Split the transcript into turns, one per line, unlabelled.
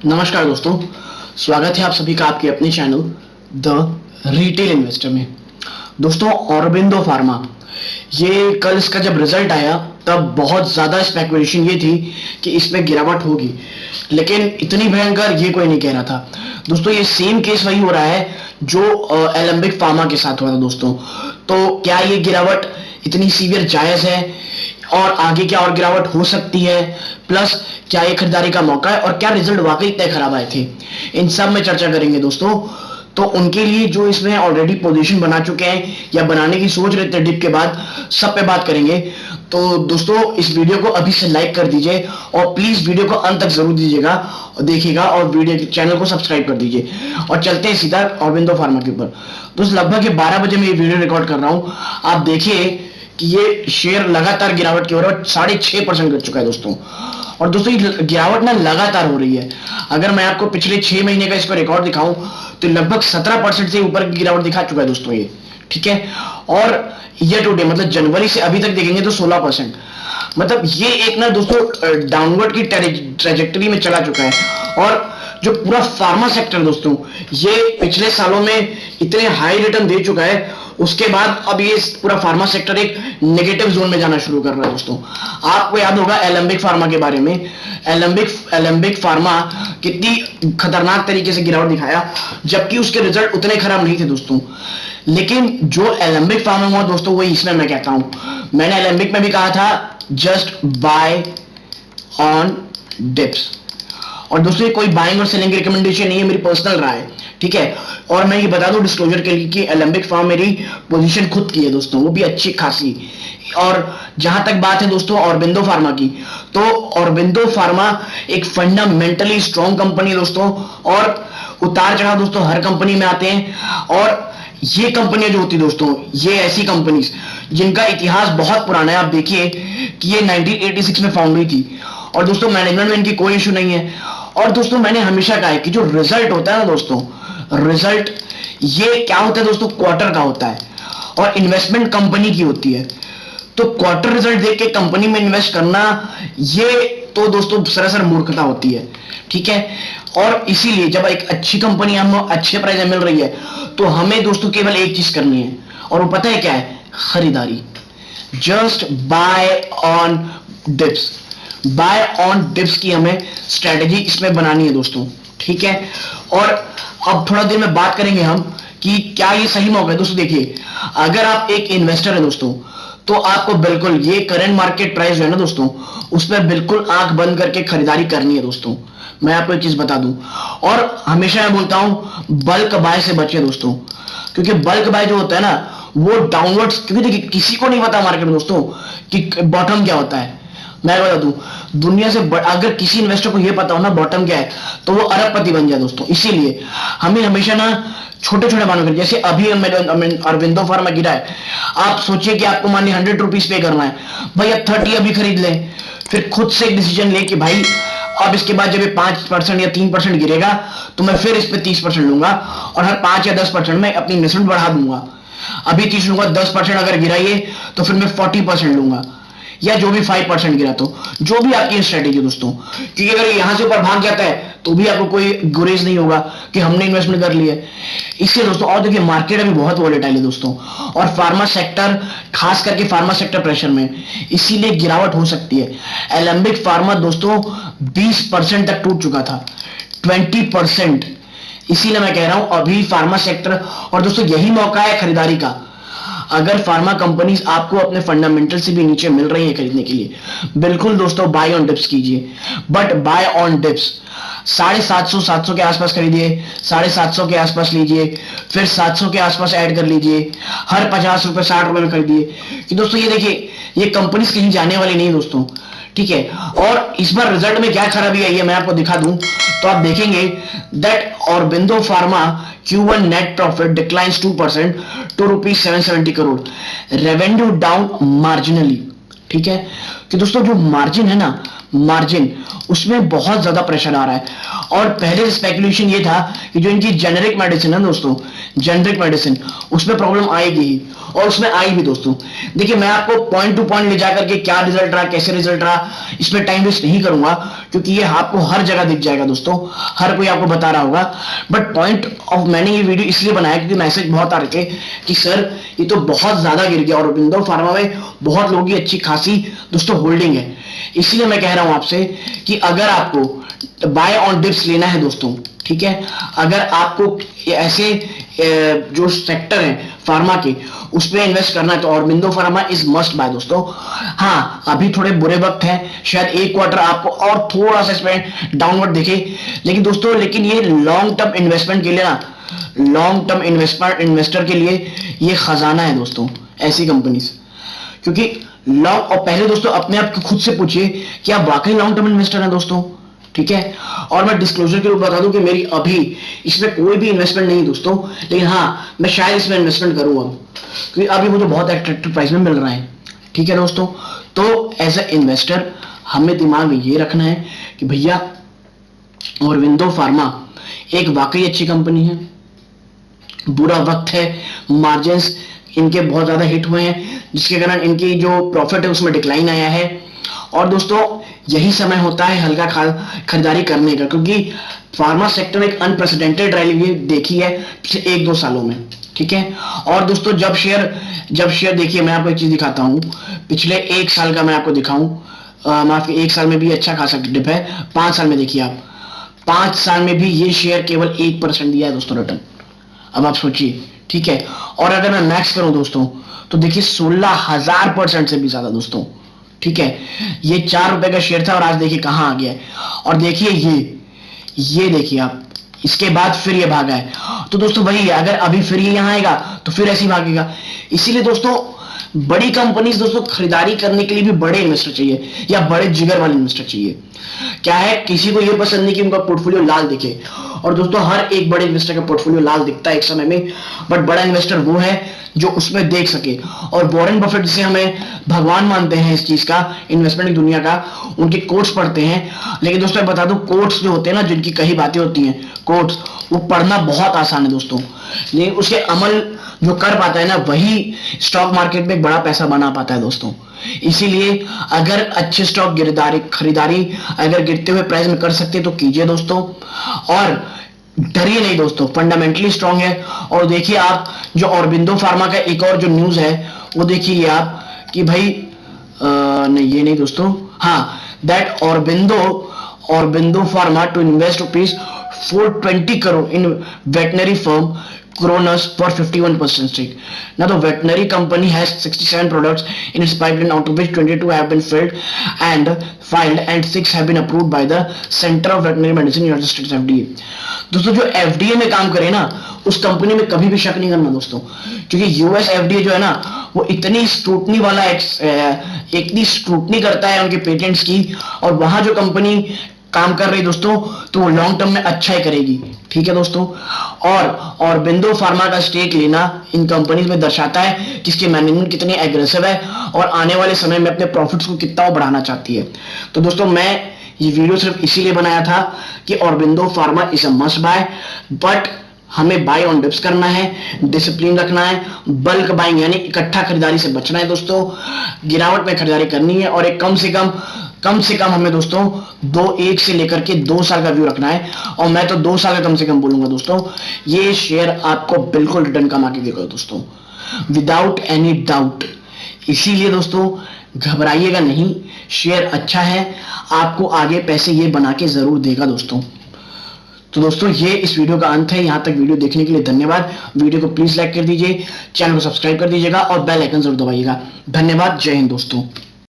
नमस्कार दोस्तों, स्वागत है आप सभी का आपके अपने चैनल द रिटेल इन्वेस्टर में। दोस्तों, ऑरोबिंदो फार्मा, ये कल इसका जब रिजल्ट आया तब बहुत ज्यादा स्पेकुलेशन ये थी कि इसमें गिरावट होगी, लेकिन इतनी भयंकर ये कोई नहीं कह रहा था। दोस्तों, ये सेम केस वही हो रहा है जो एलेम्बिक फार्मा के साथ हुआ था दोस्तों। तो क्या ये गिरावट इतनी सीवियर जायज है और आगे क्या और गिरावट हो सकती है, प्लस क्या ये खरीदारी का मौका है और क्या रिजल्ट वाकई इतने खराब आए थे, इन सब में चर्चा करेंगे दोस्तों। तो उनके लिए जो इसमें ऑलरेडी पोजीशन बना चुके हैं या बनाने की सोच रहे थे डिप के बाद, सब पे बात करेंगे। तो दोस्तों, इस वीडियो को अभी से लाइक कर दीजिए और प्लीज वीडियो को अंत तक जरूर दीजिएगा और देखिएगा, और वीडियो चैनल को सब्सक्राइब कर दीजिए। और चलते हैं सीधा ऑरोबिंदो फार्मा के ऊपर। दोस्तों, लगभग 12 बजे मैं ये वीडियो रिकॉर्ड कर रहा हूँ। आप देखिए कि ये शेयर लगातार गिरावट की ओर है, 6.5% गिर चुका है दोस्तों। और दोस्तों, ये गिरावट ना लगातार हो रही है। अगर मैं आपको पिछले 6 महीने का इसका रिकॉर्ड दिखाऊं तो लगभग 17% से ऊपर की गिरावट दिखा चुका है दोस्तों ये, ठीक है। और ईयर टू डे मतलब जनवरी से अभी तक देखेंगे तो 16%। मतलब ये एक ना दोस्तों डाउनवर्ड की ट्रेजेक्टरी में चला चुका है। और जो पूरा फार्मा सेक्टर दोस्तों, ये पिछले सालों में इतने हाई रिटर्न दे चुका है, उसके बाद अब ये पूरा फार्मा सेक्टर एक नेगेटिव जोन में जाना शुरू कर रहा है दोस्तों। आपको याद होगा एलेम्बिक फार्मा के बारे में, एलेम्बिक फार्मा कितनी खतरनाक तरीके से गिरावट दिखाया, जबकि उसके रिजल्ट उतने खराब नहीं थे दोस्तों। लेकिन जो एलेम्बिक फार्मा हुआ दोस्तों, वही इसमें मैं कहता हूं। मैंने एलेम्बिक में भी कहा था जस्ट बाय ऑन डिप्स। और दोस्तों, ये कोई बाइंग और सेलिंग की रिकमेंडेशन नहीं है, मेरी पर्सनल राय है, ठीक है। और मैं ये बता दूं डिस्क्लोजर के लिए कि एलेम्बिक फार्म मेरी पोजीशन खुद की है दोस्तों, वो भी अच्छी खासी। और जहां तक बात है दोस्तों ऑरोबिंदो फार्मा की, तो ऑरोबिंदो फार्मा एक फंडामेंटली स्ट्रॉन्ग कंपनी है दोस्तों। और उतार चढ़ाव दोस्तों हर कंपनी में आते हैं। और ये कंपनियां जो होती दोस्तों, ये ऐसी कंपनीज जिनका इतिहास बहुत पुराना है। आप देखिए कि ये 1986 में फाउंड हुई थी और दोस्तों मैनेजमेंट में इनकी कोई इशू नहीं है। और दोस्तों, मैंने हमेशा कहा है कि जो रिजल्ट होता है ना दोस्तों, रिजल्ट ये क्या होता है दोस्तों, क्वार्टर का होता है और इन्वेस्टमेंट कंपनी की होती है। तो क्वार्टर रिजल्ट देख के कंपनी में इन्वेस्ट करना, ये तो दोस्तों सरासर मूर्खता होती है, ठीक है। और इसीलिए जब एक अच्छी कंपनी हम अच्छे प्राइस में मिल रही है, तो हमें दोस्तों केवल एक चीज करनी है, और वो पता है क्या है? खरीदारी। Just buy on dips. Buy on dips की हमें स्ट्रेटेजी इसमें बनानी है दोस्तों, ठीक है। और अब थोड़ा देर में बात करेंगे हम कि क्या ये सही मौका है। दोस्तों देखिए, अगर आप एक इन्वेस्टर है दोस्तों, तो आपको बिल्कुल ये करंट मार्केट प्राइस है ना दोस्तों, उस पर बिल्कुल आंख बंद करके खरीदारी करनी है दोस्तों। मैं आपको एक चीज बता दूं, और हमेशा मैं बोलता हूं बल्क बाय से बचे दोस्तों, क्योंकि बल्क बाय जो होता है ना, वो डाउनवर्ड्स, क्योंकि देखिए किसी को नहीं पता मार्केट में दोस्तों कि बॉटम क्या होता है। मैं बता दूं, दुनिया से अगर किसी इन्वेस्टर को यह पता हो ना बॉटम क्या है, तो वो अरबपति बन जाए दोस्तों। इसीलिए हमें हमेशा ना छोटे छोटे मानो करें। जैसे अभी ऑरोबिंदो फार्मा गिरा है, आप सोचिए कि आपको मान लीजिए 100 रुपीज पे करना है, भाई अब 30 अभी खरीद लें, फिर खुद से एक डिसीजन ले कि भाई अब इसके बाद जब ये 5% या 3% गिरेगा तो मैं फिर इस पे 30% लूंगा, और हर 5 या 10% में अपनी इन्वेस्टमेंट बढ़ा दूंगा। अभी 30 लूंगा, 10% अगर गिराइए तो फिर मैं 40% लूंगा, या जो भी 5% गिरा, तो जो भी आपकी स्ट्रेटेजी दोस्तों। क्योंकि अगर यहां से ऊपर भाग जाता है तो भी आपको कोई गुरेज नहीं होगा कि हमने इन्वेस्टमेंट कर ली है। इसलिए दोस्तों, और देखिए मार्केट अभी बहुत वॉलेटाइल है दोस्तों, और फार्मा सेक्टर, खास करके फार्मा सेक्टर प्रेशर में, इसीलिए गिरावट हो सकती है। एलेम्बिक फार्मा दोस्तों 20% तक टूट चुका था, 20%। इसीलिए मैं कह रहा हूं अभी फार्मा सेक्टर, और दोस्तों यही मौका है खरीदारी का। अगर फार्मा कंपनीज आपको अपने फंडामेंटल से भी नीचे मिल रही है खरीदने के लिए, बिल्कुल दोस्तों बाय ऑन डिप्स कीजिए, बट बाय ऑन डिप्स 750 700 के आसपास खरीदिए, 750 के आसपास लीजिए, फिर 700 के आसपास ऐड कर लीजिए, हर 50 रुपए 60 रुपए में खरीदिए। कि दोस्तों ये देखिए, ये कंपनीज कहीं जाने वाली नहीं दोस्तों, ठीक है। और इस बार रिजल्ट में क्या खराबी आई है मैं आपको दिखा दूं, तो आप देखेंगे that Aurobindo pharma Q1 net profit declines 2% to ₹770 crore, revenue down marginally, ठीक है। कि दोस्तों जो मार्जिन है ना, मार्जिन उसमें बहुत ज्यादा प्रेशर आ रहा है। और पहले स्पेकुलेशन ये था कि जो इनकी जेनेरिक मेडिसिन है दोस्तों, जेनेरिक मेडिसिन, उसमें प्रॉब्लम आएगी ही, और उसमें आई भी दोस्तों। देखिए मैं आपको पॉइंट टू पॉइंट ले जाकर के क्या रिजल्ट रहा, कैसे रिजल्ट रहा, इसमें टाइम वेस्ट नहीं करूंगा, क्योंकि ये आपको हर जगह दिख जाएगा दोस्तों, हर कोई आपको बता रहा होगा। बट पॉइंट ऑफ मैंने ये वीडियो इसलिए बनाया क्योंकि मैसेज बहुत आ रहे थे कि सर ये तो बहुत ज्यादा गिर गया, और औरबिंदो फार्मा में बहुत लोगों की अच्छी खासी दोस्तों होल्डिंग है। इसलिए मैं कह रहा हूं आपसे कि अगर आपको बाय ऑन डिप्स लेना है दोस्तों, ठीक है, अगर आपको ऐसे जो सेक्टर है फार्मा के उस पर इन्वेस्ट करना है तो Aurobindo pharma is must buy दोस्तों। हाँ अभी थोड़े बुरे वक्त है, शायद एक क्वार्टर आपको और थोड़ा सा इसमें डाउनवर्ड दिखे, लेकिन दोस्तों लेकिन ये लॉन्ग टर्म इन्वेस्टमेंट के लिए ना, लॉन्ग टर्म इन्वेस्टर के लिए ये खजाना है दोस्तों ऐसी कंपनीज। क्योंकि लॉन्ग, और पहले दोस्तों अपने आप को खुद से पूछिए कि आप वाकई लॉन्ग टर्म इन्वेस्टर हैं दोस्तों, ठीक है। और मैं डिस्क्लोजर के रूप बता दूं कि मेरी अभी इसमें कोई भी इन्वेस्टमेंट नहीं दोस्तों, लेकिन हाँ मैं शायद इसमें इन्वेस्टमेंट करूंगा क्योंकि अभी मुझे बहुत अट्रैक्टिव प्राइस में मिल रहा है, ठीक है दोस्तों। तो एज ए इन्वेस्टर हमें दिमाग में ये रखना है कि भैया औरबिंदो फार्मा एक वाकई अच्छी कंपनी है, बुरा वक्त है, मार्जिन्स इनके बहुत ज्यादा हिट हुए हैं जिसके कारण इनकी जो प्रॉफिट है उसमें डिक्लाइन आया है। और दोस्तों यही समय होता है हल्का खरीदारी करने का, क्योंकि फार्मा सेक्टर में एक अनप्रेसिडेंटेड रैली देखी है पिछले 1-2 सालों में, ठीक है। और दोस्तों जब शेयर देखिए, मैं आपको एक चीज दिखाता हूं, पिछले 1 साल का मैं आपको दिखाऊं, माफ 1 साल में भी अच्छा खासा डिप है, 5 साल में देखिए आप, 5 साल में भी ये शेयर केवल 1% दिया है दोस्तों रिटर्न। अब आप सोचिए, ठीक है। और अगर मैं मैक्स करूं दोस्तों तो देखिए 16,000% से भी ज्यादा दोस्तों, ठीक है। ये 4 रुपए का शेयर था और आज देखिए कहां आ गया है। और देखिए ये देखिए आप, इसके बाद फिर ये भागा है। तो दोस्तों वही, अगर अभी फिर ये यहां आएगा तो फिर ऐसे ही भागेगा। इसीलिए दोस्तों बड़ी कंपनीज दोस्तों खरीदारी करने के लिए भी बड़े इन्वेस्टर चाहिए या बड़े जिगर वाले इन्वेस्टर चाहिए। क्या है, किसी को ये पसंद नहीं कि उनका पोर्टफोलियो लाल दिखे, और दोस्तों हर एक बड़े इन्वेस्टर का पोर्टफोलियो लाल दिखता है एक समय में, बट बड़ा इन्वेस्टर वो है जो उसमें देख सके। और वॉरेन बफेट जिसे हमें भगवान मानते हैं इस चीज का, इन्वेस्टमेंट की दुनिया का, उनके कोट्स पढ़ते हैं। लेकिन दोस्तों मैं बता दूं, कोट्स जो होते हैं ना, जिनकी कही बातें होती हैं कोट्स, वो पढ़ना बहुत आसान है दोस्तों, लेकिन उसके अमल जो कर पाता है ना, वही स्टॉक मार्केट में एक बड़ा पैसा बना पाता है दोस्तों। इसीलिए अगर अच्छे स्टॉक खरीदारी अगर गिरते हुए प्राइस में कर सकते तो कीजिए दोस्तों, और डरिए नहीं दोस्तों, फंडामेंटली स्ट्रांग है। और देखिए आप जो औरबिंदो फार्मा का एक और जो न्यूज है वो देखिए आप कि भाई नहीं ये नहीं दोस्तों, हाँ, that Aurobindo pharma to invest ₹420 crore in veterinary firm Cronus for 51% stake. Now the veterinary company has 67 products in its pipeline, out of which 22 have been filed and 6 have been approved by the Center of Veterinary Medicine, United States FDA. दोस्तों जो FDA में काम करे ना, उस company में कभी भी शक नहीं करना दोस्तों, क्योंकि US FDA जो है ना, वो इतनी स्क्रूटनी वाला इतनी स्क्रूटनी करता है उनके पेटेंट्स की, और वहां जो कंपनी काम कर रही दोस्तों तो वो लॉन्ग टर्म में अच्छा ही करेगी, ठीक है दोस्तों। और औरबिंदो फार्मा का स्टेक लेना इन कंपनीज में दर्शाता है कि इसकी मैनेजमेंट कितनी एग्रेसिव है और आने वाले समय में अपने प्रॉफिट्स को कितना बढ़ाना चाहती है। तो दोस्तों मैं ये वीडियो सिर्फ इसीलिए बनाया था कि Aurobindo pharma is a must buy, but हमें बाय ऑन डिप्स करना है, डिसिप्लिन रखना है, बल्क बाइंग यानी इकट्ठा खरीदारी से बचना है दोस्तों, गिरावट में खरीदारी करनी है, और एक कम से कम हमें दोस्तों 1 से लेकर के 2 साल का व्यू रखना है। और मैं तो 2 साल का कम से कम बोलूंगा दोस्तों, ये शेयर आपको बिल्कुल रिटर्न कमा के देगा दोस्तों, विदाउट एनी डाउट। इसीलिए दोस्तों घबराइएगा नहीं, शेयर अच्छा है, आपको आगे पैसे ये बना के जरूर देगा दोस्तों। तो दोस्तों ये इस वीडियो का अंत है। यहां तक वीडियो देखने के लिए धन्यवाद। वीडियो को प्लीज लाइक कर दीजिए, चैनल को सब्सक्राइब कर दीजिएगा और बेल आइकन जरूर दबाइएगा। धन्यवाद, जय हिंद दोस्तों।